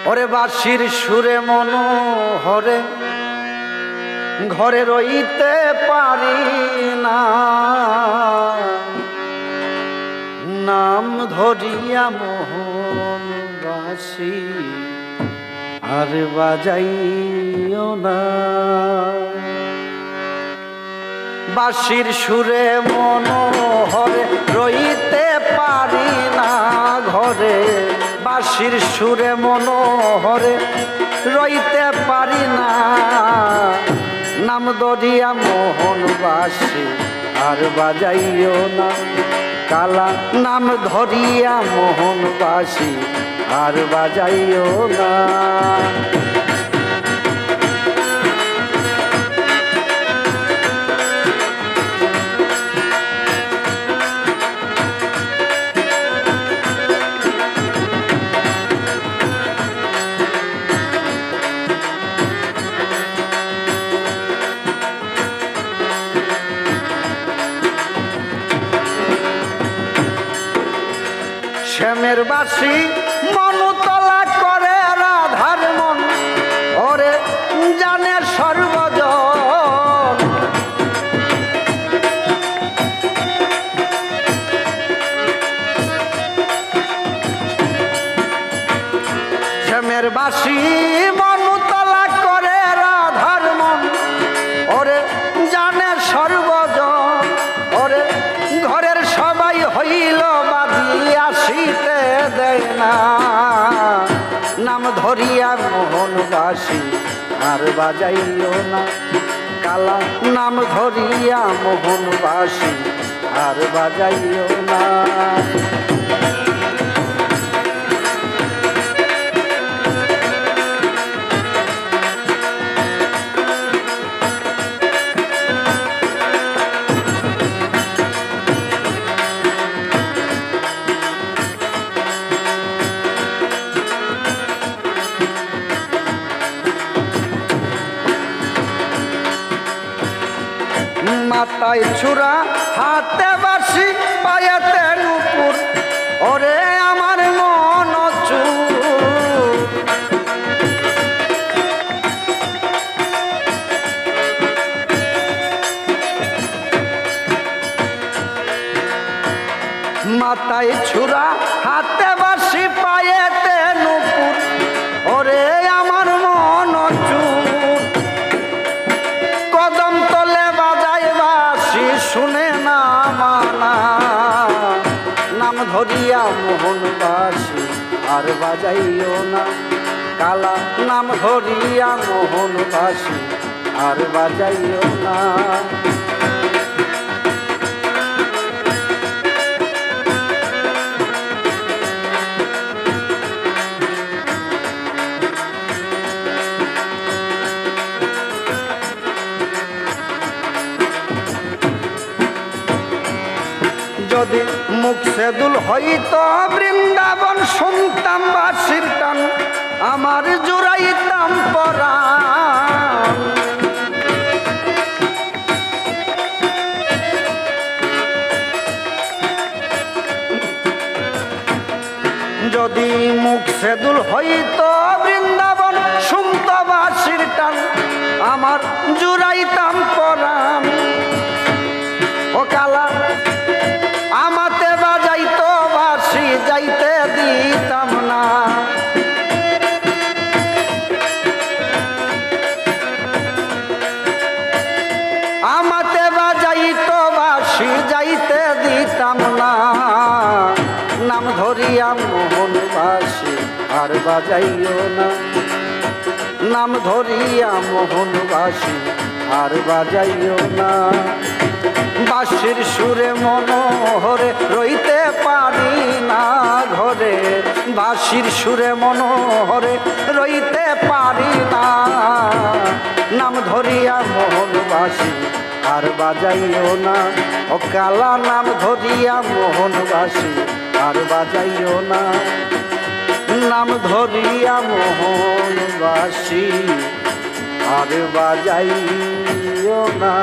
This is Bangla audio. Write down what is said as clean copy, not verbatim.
ওরে বাঁশির সুরে মনোহরে ঘরে রইতে পারি না, নাম ধরিয়া মোহন বাঁশি আর বাজাইও না। বাঁশির সুরে মনোহরে রইতে পারি না ঘরে, বাঁশির সুরে মনোহরে রইতে পারি না, নাম ধরিয়া মোহন বাঁশি আর বাজাইও না। কালা নাম ধরিয়া মোহন বাঁশি আর বাজাইও না। শ্যামের বাঁশি মনুতলা করে রাধার মন, ওরে জানে সর্বজন। শ্যামের বাঁশি মনুতলা করে রাধার মন, ওরে জানে সর্বজন। ওরে ঘরের সবাই হইল আসিতে দেয় না, নাম ধরিয়া মোহন বাঁশি আর বাজাইও না। কালা নাম ধরিয়া মোহন বাঁশি আর বাজাইও না। মাথায় ছুরা হাতে বাঁশি পায়েতে নুপুর, ওরে আমার মন চুর। মাথায় ছুরা হাতে বাঁশি পায়েতে নুপুর, ওরে আমার মন চুর। কদম তলে বাজায় বাঁশি শুনে না মানা, নাম ধরিয়া মোহন বাঁশি আর বাজাইও না। কালা নাম ধরিয়া মোহন বাঁশি আর বাজাইও না। যদি মুখ সেদুল হইত বৃন্দাবন, শুনতাম বাঁশির টান আমার জুড়াইতাম পরাণ। যদি মুখ সেদুল হইত বৃন্দাবন, শুনত বাঁশির টান আমার জুড়াইতাম পরাণ। ও কালা আমাতে বাজাইতো বাঁশি যাইতে দিতাম না, আমাতে বাজাইতো বাঁশি যাইতে দিতাম না, নাম ধরিয়া মোহন বাঁশি আর বাজাইও না। নাম ধরিয়া মোহন বাঁশি আর বাজাইও না। বাঁশির সুরে মনোহরে রইতে পারি না ঘরে, বাঁশির সুরে মনোহরে রইতে পারি না, নাম ধরিয়া মোহন বাঁশি আর বাজাইও না। ও কালা নাম ধরিয়া মোহন বাঁশি আর বাজাইও না, নাম ধরিয়া মোহন বাঁশি আর বাজাইও না।